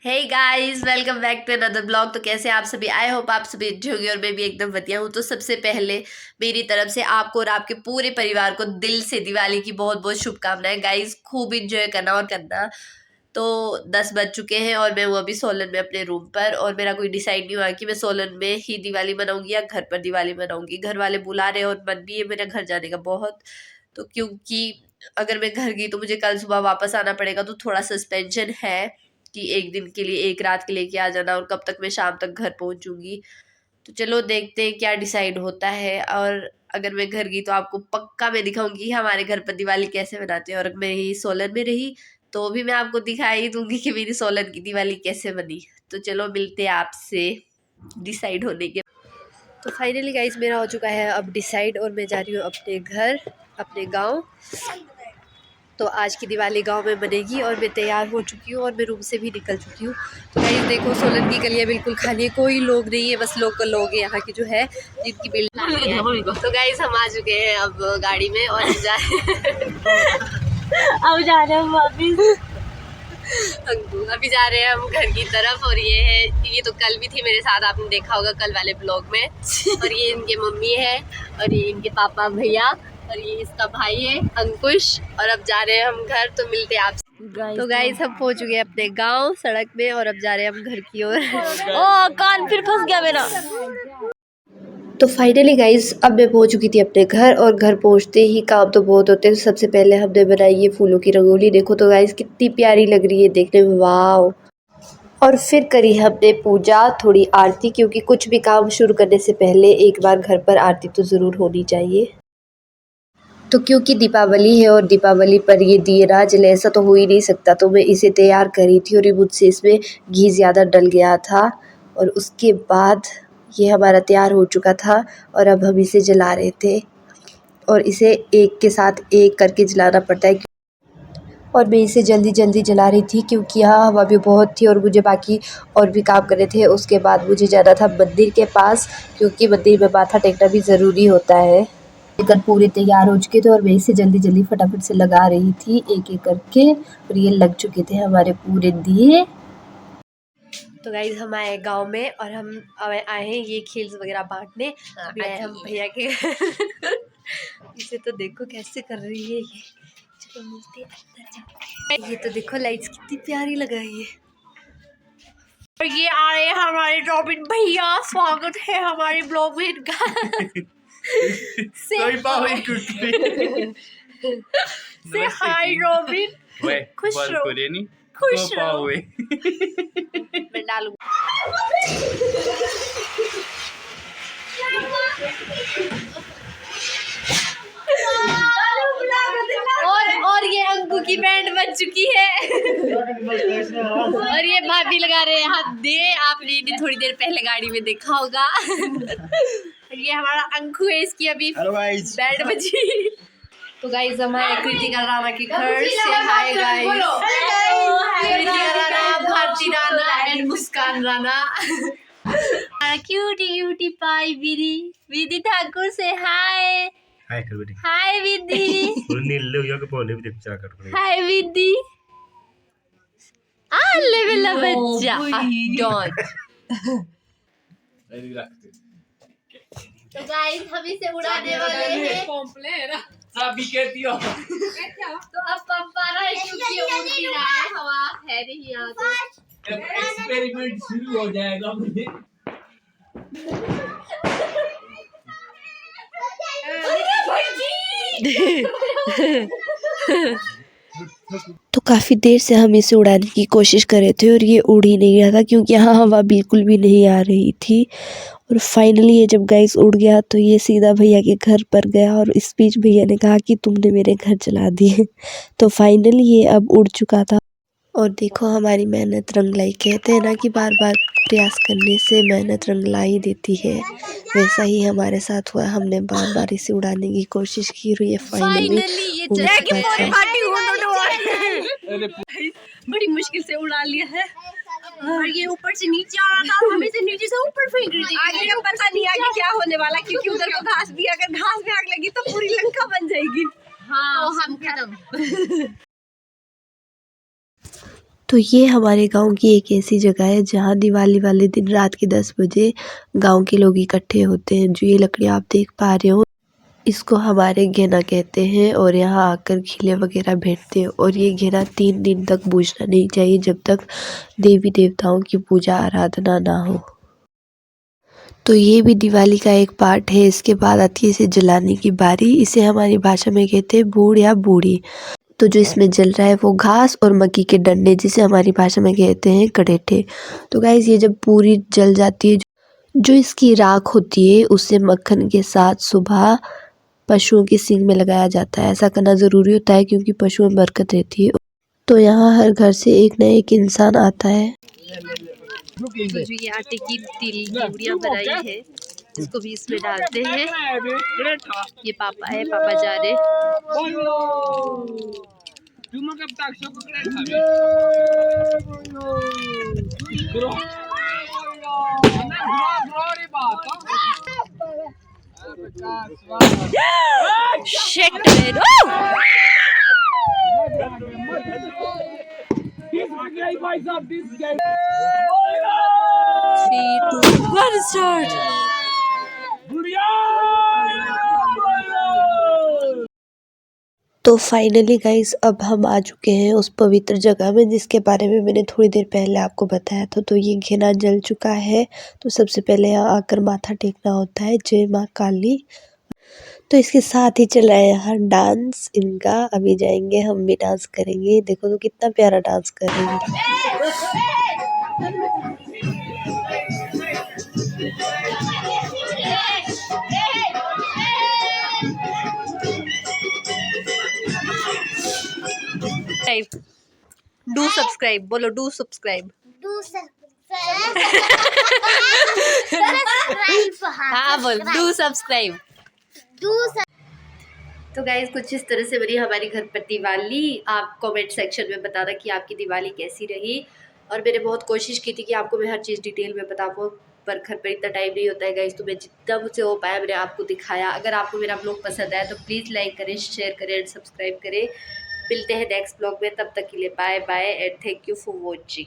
Hey guys, welcome back to another blog. तो कैसे आप सभी? आई होप आप सभी अच्छे होंगे और मैं भी एकदम बढ़िया हूँ। तो सबसे पहले मेरी तरफ से आपको और आपके पूरे परिवार को दिल से दिवाली की बहुत बहुत शुभकामनाएं। गाइस खूब इंजॉय करना और करना। तो 10 बज चुके हैं और मैं हूँ अभी सोलन में अपने रूम पर, और मेरा कोई डिसाइड नहीं हुआ कि मैं सोलन में ही दिवाली मनाऊंगी या घर पर दिवाली मनाऊंगी। घर वाले बुला रहे हैं और मन भी है मेरा घर जाने का बहुत। तो क्योंकि अगर मैं घर गई तो मुझे कल सुबह वापस आना पड़ेगा, तो थोड़ा सस्पेंशन है कि एक दिन के लिए, एक रात के लिए क्या जाना और कब तक मैं शाम तक घर पहुंचूंगी। तो चलो देखते हैं क्या डिसाइड होता है। और अगर मैं घर गई तो आपको पक्का मैं दिखाऊंगी हमारे घर पर दिवाली कैसे मनाते हैं। और अगर मैं यही सोलन में रही तो भी मैं आपको दिखा ही दूंगी कि मेरी सोलन की दिवाली कैसे बनी। तो चलो मिलते हैं आपसे डिसाइड होने के। तो फाइनली गाइस मेरा हो चुका है अब डिसाइड, और मैं जा रही हूँ अपने घर, अपने गाँव। तो आज की दिवाली गांव में बनेगी और मैं तैयार हो चुकी हूँ और मैं रूम से भी निकल चुकी हूँ। तो गाइस देखो सोलन की गलियाँ बिल्कुल खाली है, कोई लोग नहीं है, बस लोकल लोग हैं यहाँ की जो है जिनकी बिल्डिंग है। तो गाइस हम आ चुके हैं अब गाड़ी में और अब जा रहे हैं वापिस। अभी जा रहे हैं हम घर की तरफ। और ये तो कल भी थी मेरे साथ, आपने देखा होगा कल वाले ब्लॉग में। और ये इनके मम्मी है और ये इनके पापा भैया और ये इसका भाई है अंकुश। और अब जा रहे हैं हम घर, तो मिलते हैं आपसे। तो गाइस हम पहुंच चुके हैं अपने गांव सड़क में और अब जा रहे हैं हम घर की ओर। ओ कान फिर फंस गया मेरा। तो फाइनली गाइस अब मैं पहुंच चुकी थी अपने घर, और घर पहुंचते ही काम तो बहुत होते हैं। तो सबसे पहले हमने बनाई ये फूलों की रंगोली। देखो तो गाइस कितनी प्यारी लग रही है देखने में, वाव। और फिर करी हमने पूजा, थोड़ी आरती, क्योंकि कुछ भी काम शुरू करने से पहले एक बार घर पर आरती तो ज़रूर होनी चाहिए। तो क्योंकि दीपावली है और दीपावली पर ये दिए ना जले ऐसा तो हो ही नहीं सकता, तो मैं इसे तैयार करी थी और मुझसे इसमें घी ज़्यादा डल गया था। और उसके बाद ये हमारा तैयार हो चुका था और अब हम इसे जला रहे थे। और इसे एक के साथ एक करके जलाना पड़ता है। और मैं इसे जल्दी जल्दी जला रही थी क्योंकि यहाँ हवा भी बहुत थी और मुझे बाकी और भी काम करने थे। उसके बाद मुझे जाना था मंदिर के पास, क्योंकि मंदिर में माथा टेकना भी ज़रूरी होता है। लेकर पूरे तैयार हो चुके थे और मैं इसे जल्दी जल्दी फटाफट से लगा रही थी एक एक करके, और ये लग चुके थे हमारे पूरे दिए। तो गाइज हम आए गांव में और हम आए हैं ये खेल्स वगैरह बांटने। अभी आए हम भैया के इसे तो देखो कैसे कर रही है ये। चलो मिलते हैं अंदर जाके। ये तो देखो लाइट्स कितनी प्यारी लगाई है। और ये आ रहे हैं हमारे रॉबिन भैया, स्वागत है हमारे ब्लॉग में इनका। से हाय रॉबिन, खुश रहो, खुश रहो। मैं डालूंगा। और ये अंकु की बैंड बज चुकी है। और ये भाभी लगा रहे हैं हाथ दे, आपने इन्हें थोड़ी देर पहले गाड़ी में देखा होगा। ये हमारा अंकु है, इसकी अभी बैंड बजी। तो गाइस हम आए कृतिका राणा के घर से। Hi guys, Kritika Rana, Bharti Rana and Muskan Rana. Cutie cutie pie Vidhi Thakur से हाय। हाय कर बेटी। हाय विधि। नीले हो के बोले भी देख जा कर। हाय विधि। आ ले बेला बच्चा डॉट। तो गाइस हम इसे उड़ाने वाले हैं। चाबी कहती हो। तो अब पंप आ रहा है क्योंकि उड़ नहीं रहा है, हवा है नहीं यहाँ तो एक्सपेरिमेंट शुरू हो जाएगा मुझे। तो काफ़ी देर से हम इसे उड़ाने की कोशिश कर रहे थे और ये उड़ ही नहीं रहा था, क्योंकि यहाँ हवा बिल्कुल भी नहीं आ रही थी। और फाइनली ये जब गाइस उड़ गया तो ये सीधा भैया के घर पर गया, और इस बीच भैया ने कहा कि तुमने मेरे घर जला दिए। तो फाइनली ये अब उड़ चुका था। और देखो हमारी मेहनत रंग लाई। कहते हैं ना कि बार बार प्रयास करने से मेहनत रंग ला ही देती है, वैसा ही हमारे साथ हुआ। हमने बार बार इसे उड़ाने की कोशिश की और ये फाइनली उड़ चुका था। बड़ी मुश्किल से उड़ा लिया है और ये ऊपर से नीचे आ रहा था, हमें से नीचे से ऊपर फेंक रही थी। आगे अब पता नहीं आगे क्या होने वाला, क्योंकि उधर को घास भी, अगर घास में आग लगी तो पूरी लंका बन जाएगी। हाँ, तो हम खत्म। तो ये हमारे गांव की एक ऐसी जगह है जहां दिवाली वाले दिन रात के 10 बजे गांव के लोग इकट्ठे होते हैं। जो ये लकड़ियां आप देख पा रहे हो, इसको हमारे घेना कहते हैं और यहाँ आकर खिले वगैरह भेंटते हैं। और ये घेना 3 दिन तक बूझना नहीं चाहिए जब तक देवी देवताओं की पूजा आराधना ना हो। तो ये भी दिवाली का एक पार्ट है। इसके बाद आती है इसे जलाने की बारी। इसे हमारी भाषा में कहते हैं बूढ़ या बूढ़ी। तो जो इसमें जल रहा है वो घास और मक्की के डंडे, जिसे हमारी भाषा में कहते हैं कड़ेठे। तो गाइस ये जब पूरी जल जाती है, जो इसकी राख होती है उसे मक्खन के साथ सुबह पशुओं की सींग में लगाया जाता है। ऐसा करना ज़रूरी होता है क्योंकि पशुओं में बरकत रहती है। तो यहाँ हर घर से एक न एक इंसान आता है। तो जो ये आटे की तिल गुड़िया बनाई है, इसको भी इसमें डालते हैं। ये पापा है, पापा जा रहे। Shit, man. Oh! 3, 2, 1, start. तो फाइनली गाइस अब हम आ चुके हैं उस पवित्र जगह में जिसके बारे में मैंने थोड़ी देर पहले आपको बताया था। तो ये घेना जल चुका है। तो सबसे पहले यहाँ आकर माथा टेकना होता है, जय माँ काली। तो इसके साथ ही चल रहा है यहाँ डांस इनका। अभी जाएंगे हम भी डांस करेंगे। देखो तो कितना प्यारा डांस कर रहे हैं। Do subscribe. बोलो do subscribe. Do subscribe. हाँ बोल do subscribe. Do तो गाइज कुछ इस तरह से बनी हमारी घर पर दिवाली। आप कमेंट सेक्शन में बताना कि आपकी दिवाली कैसी रही। और मैंने बहुत कोशिश की थी कि आपको मैं हर चीज़ डिटेल में बता पाऊँ, पर घर पर इतना टाइम नहीं होता है गाइज। तो मैं जितना मुझसे हो पाया मैंने आपको दिखाया। अगर आपको मेरा ब्लॉग पसंद आया तो प्लीज़ लाइक करें, शेयर करें एंड सब्सक्राइब करें। मिलते हैं नेक्स्ट ब्लॉग में, तब तक के लिए bye bye and thank you for watching.